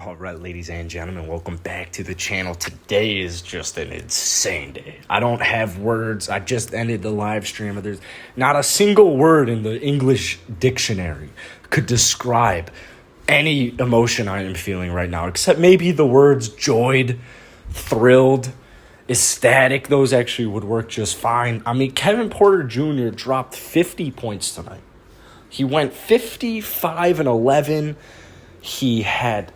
All right, ladies and gentlemen, welcome back to the channel. Today is just an insane day. I don't have words. I just ended the live stream. There's not a single word in the English dictionary could describe any emotion I am feeling right now, except maybe the words joyed, thrilled, ecstatic. Those actually would work just fine. I mean, Kevin Porter Jr. dropped 50 points tonight. He went 55-11. He had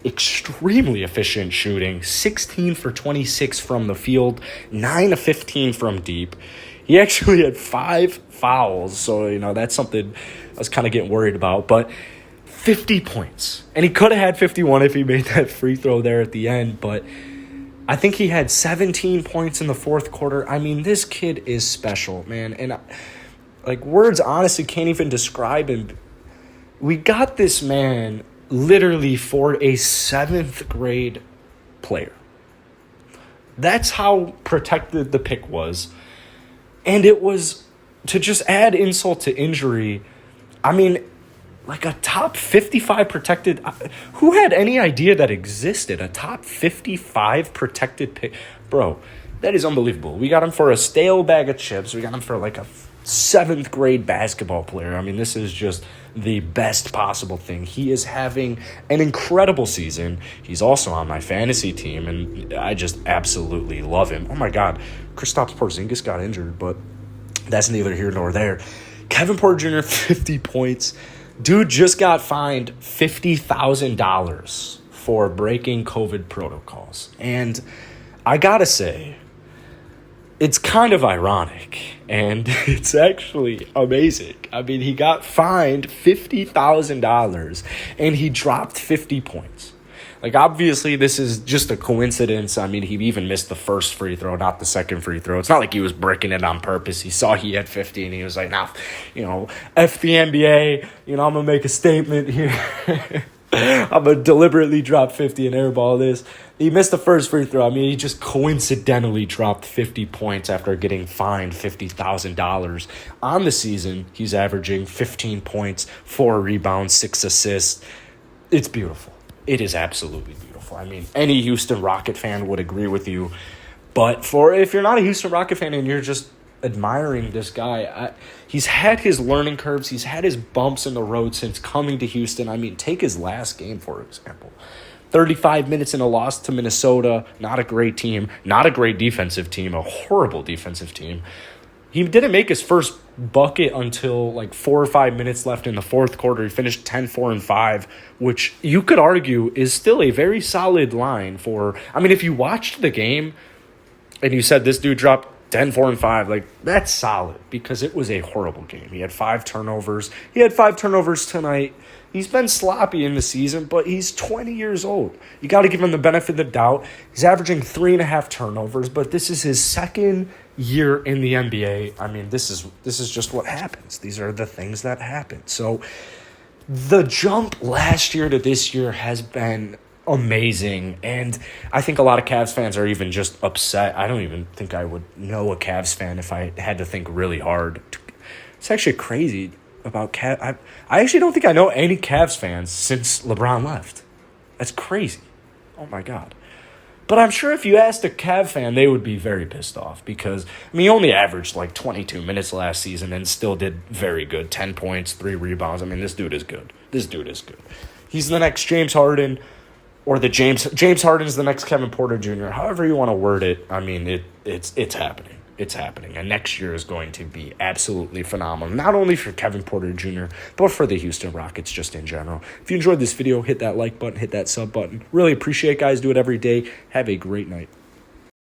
extremely efficient shooting, 16 for 26 from the field, 9 of 15 from deep. He actually had 5 fouls, so, that's something I was kind of getting worried about, but 50 points. And he could have had 51 if he made that free throw there at the end, but I think he had 17 points in the fourth quarter. I mean, this kid is special, man, and words honestly can't even describe him. We got this man literally for a 7th grade player. That's how protected the pick was. And it was, to just add insult to injury, I mean, like a top 55 protected, who had any idea that existed? A top 55 protected pick? Bro, that is unbelievable. We got him for a stale bag of chips. We got him for like a 7th grade basketball player. I mean, this is just the best possible thing. He is having an incredible season. He's also on my fantasy team, and I just absolutely love him. Oh my God, Kristaps Porzingis got injured, but that's neither here nor there. Kevin Porter Jr., 50 points. Dude just got fined $50,000 for breaking COVID protocols. And I gotta say, it's kind of ironic, and it's actually amazing. I mean, he got fined $50,000, and he dropped 50 points. Obviously, this is just a coincidence. I mean, he even missed the first free throw, not the second free throw. It's not like he was breaking it on purpose. He saw he had 50, and he was like, nah, F the NBA. I'm going to make a statement here. I'm going to deliberately drop 50 and airball this. He missed the first free throw. I mean, he just coincidentally dropped 50 points after getting fined $50,000. On the season, he's averaging 15 points, 4 rebounds, 6 assists. It's beautiful. It is absolutely beautiful. I mean, any Houston Rocket fan would agree with you. But if you're not a Houston Rocket fan and you're just admiring this guy, he's had his learning curves. He's had his bumps in the road since coming to Houston. I mean, take his last game, for example. 35 minutes in a loss to Minnesota. Not a great team. Not a great defensive team. A horrible defensive team. He didn't make his first bucket until 4 or 5 minutes left in the fourth quarter. He finished 10-4-5, which you could argue is still a very solid line for... I mean, if you watched the game and you said this dude dropped 10-4-5, that's solid because it was a horrible game. He had 5 turnovers. He had 5 turnovers tonight. He's been sloppy in the season, but he's 20 years old. You got to give him the benefit of the doubt. He's averaging 3.5 turnovers, but this is his second year in the NBA. I mean, this is just what happens. These are the things that happen. So the jump last year to this year has been amazing, and I think a lot of Cavs fans are even just upset. I don't even think I would know a Cavs fan if I had to think really hard. It's actually crazy about Cavs. I actually don't think I know any Cavs fans since LeBron left. That's crazy. Oh my God. But I'm sure if you asked a Cavs fan, they would be very pissed off because, he only averaged 22 minutes last season and still did very good. 10 points, 3 rebounds. I mean, this dude is good. He's the next James Harden, or the James Harden's the next Kevin Porter Jr. However you want to word it, I mean, it's happening. It's happening. And next year is going to be absolutely phenomenal, not only for Kevin Porter Jr., but for the Houston Rockets just in general. If you enjoyed this video, hit that like button, hit that sub button. Really appreciate it, guys. Do it every day. Have a great night.